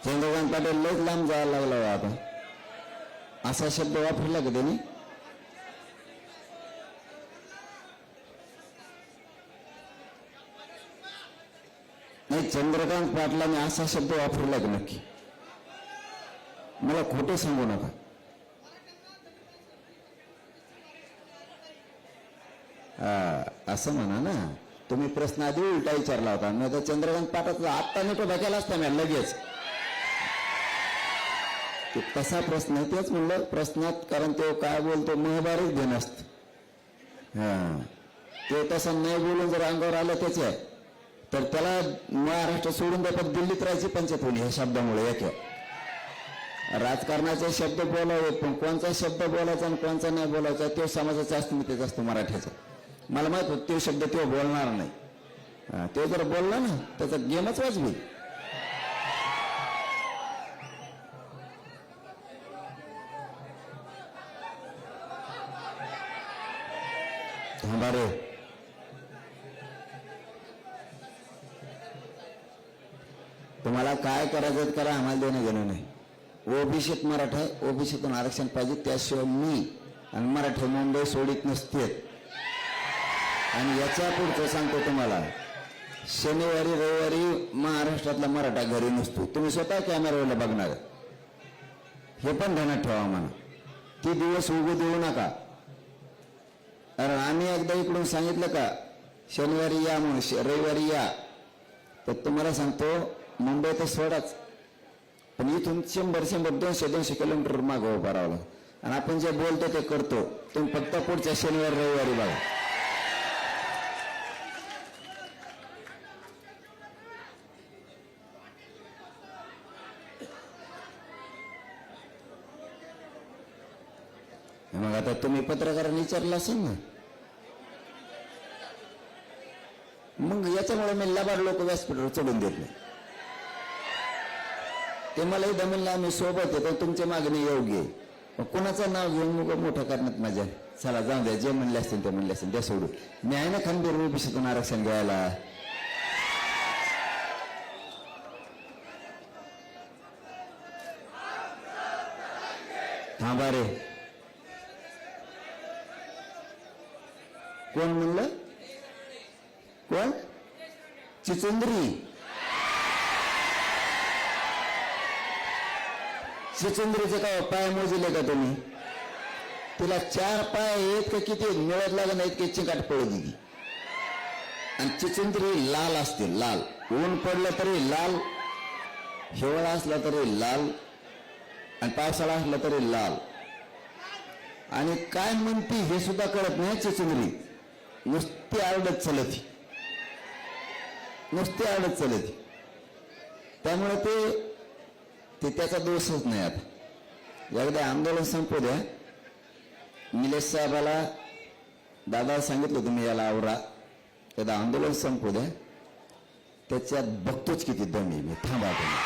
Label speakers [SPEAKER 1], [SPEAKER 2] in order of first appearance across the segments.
[SPEAKER 1] चंद्रकांत पाटील लयच लांब जायला लागला हो आता. असा शब्द वापरला का त्यांनी? नाही, चंद्रकांत पाटलाने असा शब्द वापरला का नक्की? मला खोटे सांगू नका. असं म्हणा ना, तुम्ही प्रश्न आधी उलटा विचारला होता. मी तर चंद्रकांत पाटलाचा आत्ता नीट उभा केला असता मी लगेच. तसा प्रश्न आहे, तेच म्हणलं प्रश्नात, कारण तो काय बोलतो महभारच घेणं असत. ते तसं नाही बोलून जर अंगावर आलं त्याच आहे तर त्याला महाराष्ट्र सोडून द्या, दिल्लीत राहायची पंचायत होईल ह्या शब्दामुळे. एक राजकारणाचे शब्द बोलावे, पण कोणता शब्द बोलायचा आणि कोणचा नाही बोलायचा तो समाजाचा अस्मितेचा असतो मराठ्याचा. मला माहित होत तो शब्द तो बोलणार नाही. तो जर बोलला ना त्याचा गेमच वाजवी. थांबा रे, तुम्हाला काय करायचं करा, आम्हाला देणं घेणं नाही. ओबीसीत मराठा, ओबीसीतून आरक्षण पाहिजे, त्याशिवाय मी आणि मराठा मुंबई सोडित नसते. आणि याच्या पुढचं सांगतो तुम्हाला, शनिवारी रविवारी महाराष्ट्रातला मराठा घरी नसतो. तुम्ही स्वतः कॅमेऱ्यावर बघणार, हे पण ध्यानात ठेवा. म्हणा ती दिवस उगू देऊ नका. कारण आम्ही एकदा इकडून सांगितलं का शनिवारी या म्हणून, रविवारी या, तर तुम्हाला सांगतो मुंबई तर सोडाच, पण इथून 100-200 किलोमीटर मागं उभा राहावं लागतं. आणि आपण जे बोलतो ते करतो. तुम्ही फक्त पुढच्या शनिवार रविवारी बघा. मग आता तुम्ही पत्रकारांनी विचारलं असेल ना, मग याच्यामुळे मी लबाड लोक व्यासपीठावर चढून देत नाही. ते मलाही दमनला आम्ही सोबत येतो, तुमच्या मागणी योग्य आहे. कुणाचं नाव घेऊन मग मोठं करण्यात मजा. चला जाऊ द्या, जे म्हणले असतील ते म्हणले असतील त्या सोडून. मी आहे ना खंबीर ओबीसीतून आरक्षण घ्यायला. थांबा रे, कोण म्हणलं? कोण? चिचुंद्री. चिचुंद्रीचे का पाय मोजले का तुम्ही? तिला 4 पाय आहेत का किती मिळत लागत नाहीत की चिकाट पडली की. आणि चिचुंद्री लाल असते, लाल. ऊन पडलं तरी लाल, हिवाळा असला तरी लाल, आणि पावसाळा असला तरी लाल. आणि काय म्हणती हे सुद्धा कळत नाही चिचुंद्री. नुसती आरडत चलती, नुसती आरडत चलती. त्यामुळे ते त्याचा दोषच नाही. आता एकदा आंदोलन संपू द्या. निलेश साहेबाला दादा सांगितलं तुम्ही याला आवरा, एकदा आंदोलन संपू द्या, त्याच्यात बघतोच किती दम आहे मी. थांबा तुम्ही,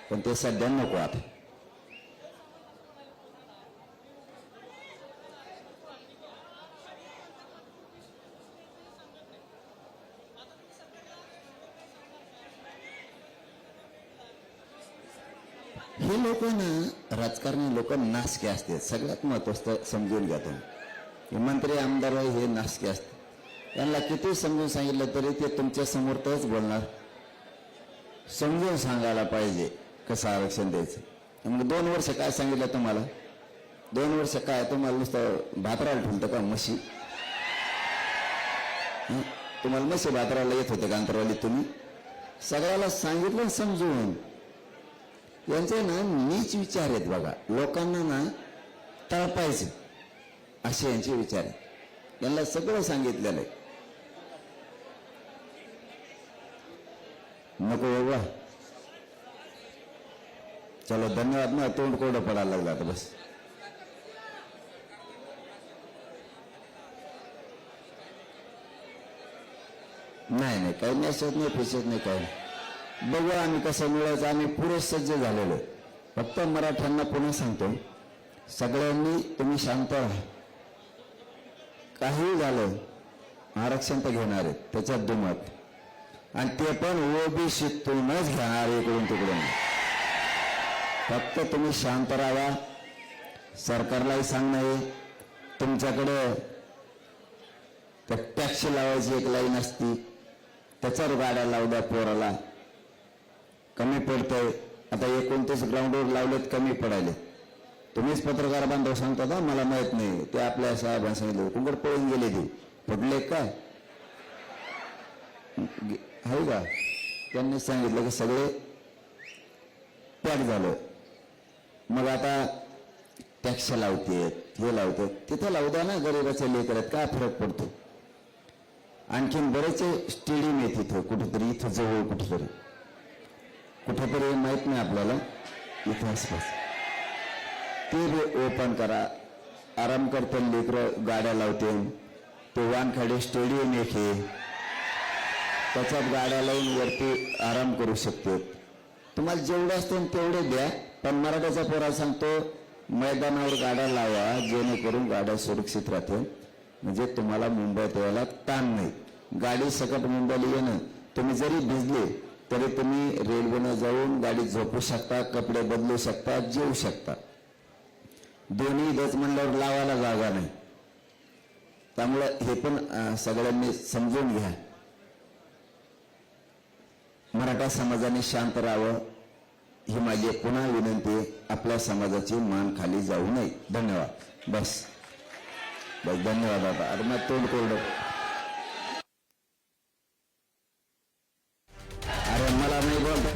[SPEAKER 1] पण ते सध्या नको. आता हे लोक ना, राजकारणी लोक नासके असतात. सगळ्यात महत्वाचं समजून घ्या तुम्ही. मंत्री आमदार हे नासके असतात. त्यांना किती समजून सांगितलं तरी ते तुमच्या समोर तरच बोलणार. समजून सांगायला पाहिजे कसं आरक्षण द्यायचं. मग 2 वर्ष काय सांगितलं तुम्हाला? 2 वर्ष काय तुम्हाला नुसतं भातराला ठेवतं का म्हशी? तुम्हाला म्हशी भातराला येत होते का अंतरवाली? तुम्ही सगळ्याला सांगितलं समजून. यांचे ना नीच विचार आहेत बघा. लोकांना ना तळपायचे असे यांचे विचार आहेत. यांना सगळं सांगितलेलं आहे. नको बाबा, चलो धन्यवाद. ना तोंड कोरडं पडायला लागलं आता बस. नाही काही मेसेज नाही, फिसेज नाही, काही नाही. बघू आम्ही कसं मिळायचं. आम्ही पुरे सज्ज झालेलो. फक्त मराठ्यांना पुन्हा सांगतो, सगळ्यांनी तुम्ही शांत राहा. काही झालं आरक्षण तर घेणार आहे, त्याच्यात दुमत. आणि ते पण ओबीसीतूनच घेणार इकडून तिकडून. फक्त तुम्ही शांत राहा. सरकारलाही सांगणार तुमच्याकडे टॅक्स लावायची एक लाईन असती, त्याच्यावर गाड्या लावू द्या पोराला, कमी पडतंय. आता 29 ग्राउंडवर लावलेत, कमी पडायले. तुम्हीच पत्रकार बांधव सांगता का? मला माहित नाही. ते आपल्या साहेबांनी सांगितलं कुंकड पळून गेले, ते पडले काय आहे का? त्यांनी सांगितलं की सगळे पॅक झालं. मग आता टॅक्स लावते, हे लावते, तिथं लावू द्या ना. गरीबाचे लेकरात काय फरक पडतो? आणखीन बरेचसे स्टेडियम आहेत इथं कुठेतरी, इथं जवळ कुठेतरी माहित नाही आपल्याला, इथं आसपास ते ओपन करा. आराम करते लेकरं, गाड्या लावते. ते वानखाडे स्टेडियम एक आहे, त्याच्यात गाड्या लावून वरती आराम करू शकते. तुम्हाला जेवढे असते तेवढे द्या, पण मराठ्याचा पोराला सांगतो मैदानावर गाड्या लावा, जेणेकरून गाड्या सुरक्षित राहतील. म्हणजे तुम्हाला मुंबईत यायला ताण नाही. गाडी सकट मुंबईला येणं, तुम्ही जरी भिजले तरी तुम्ही रेल्वेनं जाऊन गाडीत झोपू शकता, कपडे बदलू शकता, जेवू शकता. दोन्ही दच म्हणल्यावर लावायला जागा नाही. त्यामुळे हे पण सगळ्यांनी समजून घ्या. मराठा समाजाने शांत राहावं ही माझी पुन्हा विनंती आहे. आपल्या समाजाची मान खाली जाऊ नये. धन्यवाद. बस धन्यवाद. आता अरे मग तोंड कोरडं. अरे मला नाही बोल.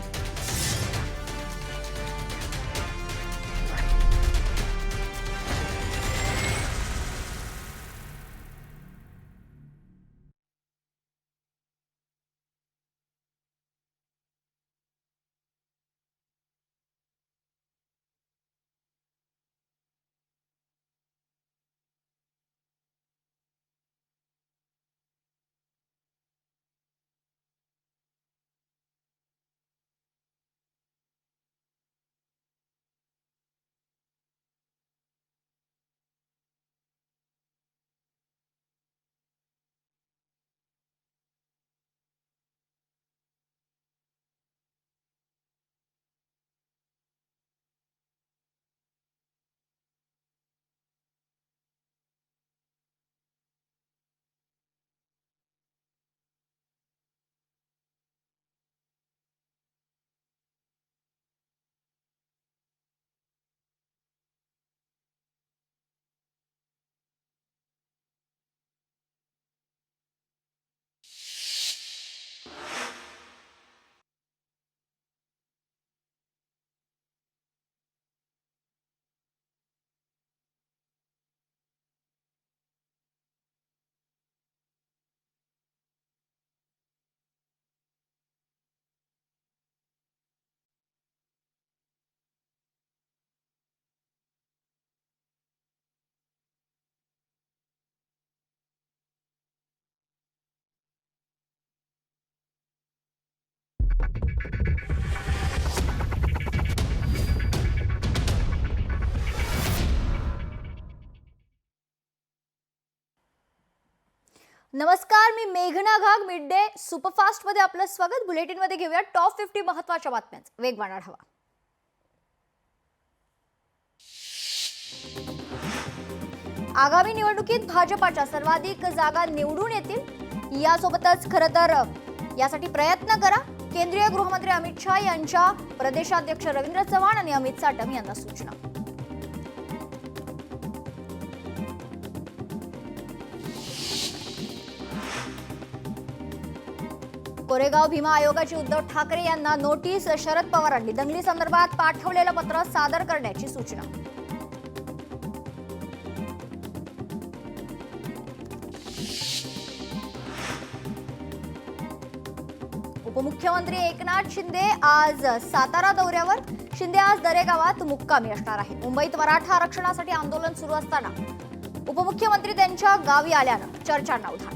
[SPEAKER 2] नमस्कार, मी मेघना घाग. मिड डे सुपरफास्ट मध्ये आपलं स्वागत. बुलेटिन मध्ये घेऊया टॉप 50 महत्त्वाच्या बातम्यांचा वेगवान आढावा. आगामी निवडणुकीत भाजपाच्या सर्वाधिक जागा निवडून येतील. यासोबतच खरं तर यासाठी प्रयत्न करा. केंद्रीय गृहमंत्री अमित शाह यांच्या प्रदेशाध्यक्ष रवींद्र चव्हाण आणि अमित साटम यांना सूचना. कोरेगाव भीमा आयोगाची उद्धव ठाकरे यांना नोटीस. शरद पवारांनी दंगली संदर्भात पाठवलेलं पत्र सादर करण्याची सूचना. उपमुख्यमंत्री एकनाथ शिंदे आज सातारा दौऱ्यावर. शिंदे आज दरेगावात मुक्कामी असणार आहे. मुंबईत मराठा आरक्षणासाठी आंदोलन सुरू असताना उपमुख्यमंत्री त्यांच्या गावी आल्यानं चर्चांना उधाण.